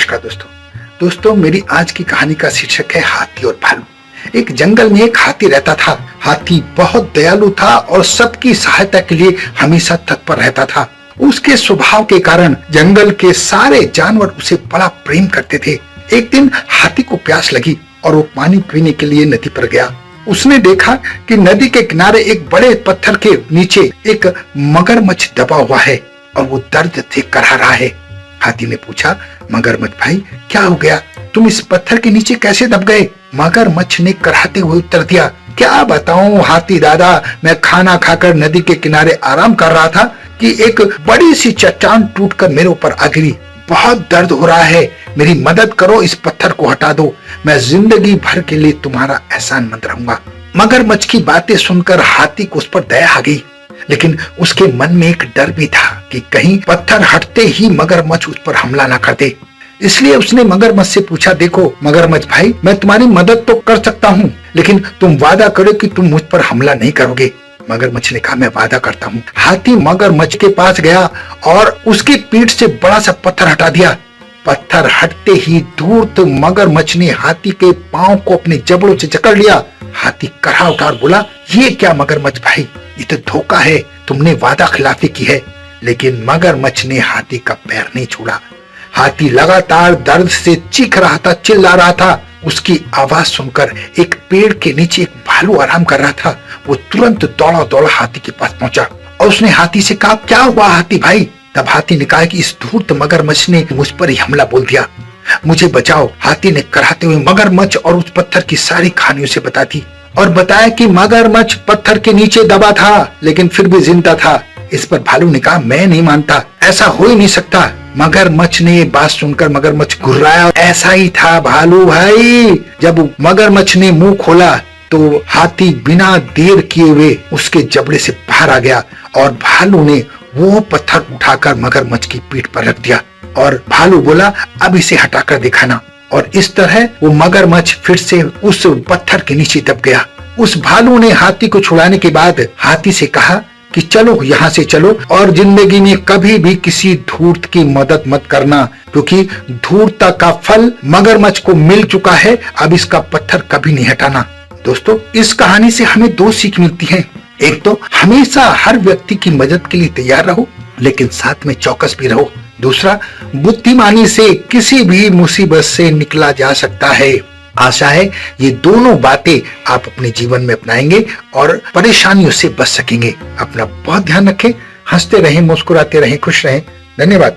नमस्कार दोस्तों मेरी आज की कहानी का शीर्षक है हाथी और भालू। एक जंगल में एक हाथी रहता था। हाथी बहुत दयालु था और सबकी सहायता के लिए हमेशा तत्पर रहता था। उसके स्वभाव के कारण जंगल के सारे जानवर उसे बड़ा प्रेम करते थे। एक दिन हाथी को प्यास लगी और वो पानी पीने के लिए नदी पर गया। उसने देखा कि नदी के किनारे एक बड़े पत्थर के नीचे एक मगरमच्छ दबा हुआ है और वो दर्द से कराह रहा है। हाथी ने पूछा, मगरमच्छ भाई क्या हो गया, तुम इस पत्थर के नीचे कैसे दब गए? मगरमच्छ ने कराहते हुए उत्तर दिया, क्या बताऊं हाथी दादा, मैं खाना खाकर नदी के किनारे आराम कर रहा था कि एक बड़ी सी चट्टान टूटकर मेरे ऊपर आ गिरी। बहुत दर्द हो रहा है, मेरी मदद करो, इस पत्थर को हटा दो, मैं जिंदगी भर के लिए तुम्हारा एहसानमंद रहूंगा। मगरमच्छ की बातें सुनकर हाथी को उस पर दया आ गई, लेकिन उसके मन में एक डर भी था कि कहीं पत्थर हटते ही मगरमच्छ उस पर हमला ना कर दे। इसलिए उसने मगरमच्छ से पूछा, देखो मगरमच्छ भाई, मैं तुम्हारी मदद तो कर सकता हूँ, लेकिन तुम वादा करो कि तुम मुझ पर हमला नहीं करोगे। मगरमच्छ ने कहा, मैं वादा करता हूँ। हाथी मगरमच्छ के पास गया और उसकी पीठ से बड़ा सा पत्थर हटा दिया। पत्थर हटते ही धूर्त मगरमच्छ ने हाथी के पांव को अपने जबड़ों से जकड़ लिया। हाथी कराह उठा और बोला, ये क्या मगरमच्छ भाई, ये तो धोखा है, तुमने वादा खिलाफी की है। लेकिन मगरमच्छ ने हाथी का पैर नहीं छोड़ा। हाथी लगातार दर्द से चीख रहा था, चिल्ला रहा था। उसकी आवाज सुनकर एक पेड़ के नीचे एक भालू आराम कर रहा था। वो तुरंत दौड़ा दौड़ा हाथी के पास पहुंचा और उसने हाथी से कहा, क्या हुआ हाथी भाई? तब हाथी ने कहा कि इस धूर्त मगरमच्छ ने मुझ पर ही हमला बोल दिया, मुझे बचाओ। हाथी ने कराहते हुए मगरमच्छ और उस पत्थर की सारी कहानी उसे बता दी और बताया कि मगरमच्छ पत्थर के नीचे दबा था, लेकिन फिर भी जिंदा था। इस पर भालू ने कहा, मैं नहीं मानता, ऐसा हो ही नहीं सकता। मगरमच्छ ने ये बात सुनकर मगरमच्छ घुर्राया। ऐसा ही था भालू भाई। जब मगरमच्छ ने मुंह खोला तो हाथी बिना देर किए हुए उसके जबड़े से बाहर आ गया और भालू ने वो पत्थर उठाकर मगरमच्छ की पीठ पर रख दिया और भालू बोला, अब इसे हटाकर दिखाना। और इस तरह वो मगरमच्छ फिर से उस पत्थर के नीचे दब गया। उस भालू ने हाथी को छुड़ाने के बाद हाथी से कहा कि चलो यहाँ से चलो और जिंदगी में कभी भी किसी धूर्त की मदद मत करना, क्योंकि धूर्तता का फल मगरमच्छ को मिल चुका है, अब इसका पत्थर कभी नहीं हटाना। दोस्तों, इस कहानी से हमें दो सीख मिलती हैं। एक तो हमेशा हर व्यक्ति की मदद के लिए तैयार रहो, लेकिन साथ में चौकस भी रहो। दूसरा, बुद्धिमानी से किसी भी मुसीबत से निकला जा सकता है। आशा है ये दोनों बातें आप अपने जीवन में अपनाएंगे और परेशानियों से बच सकेंगे। अपना बहुत ध्यान रखें, हंसते रहें, मुस्कुराते रहें, खुश रहें। धन्यवाद।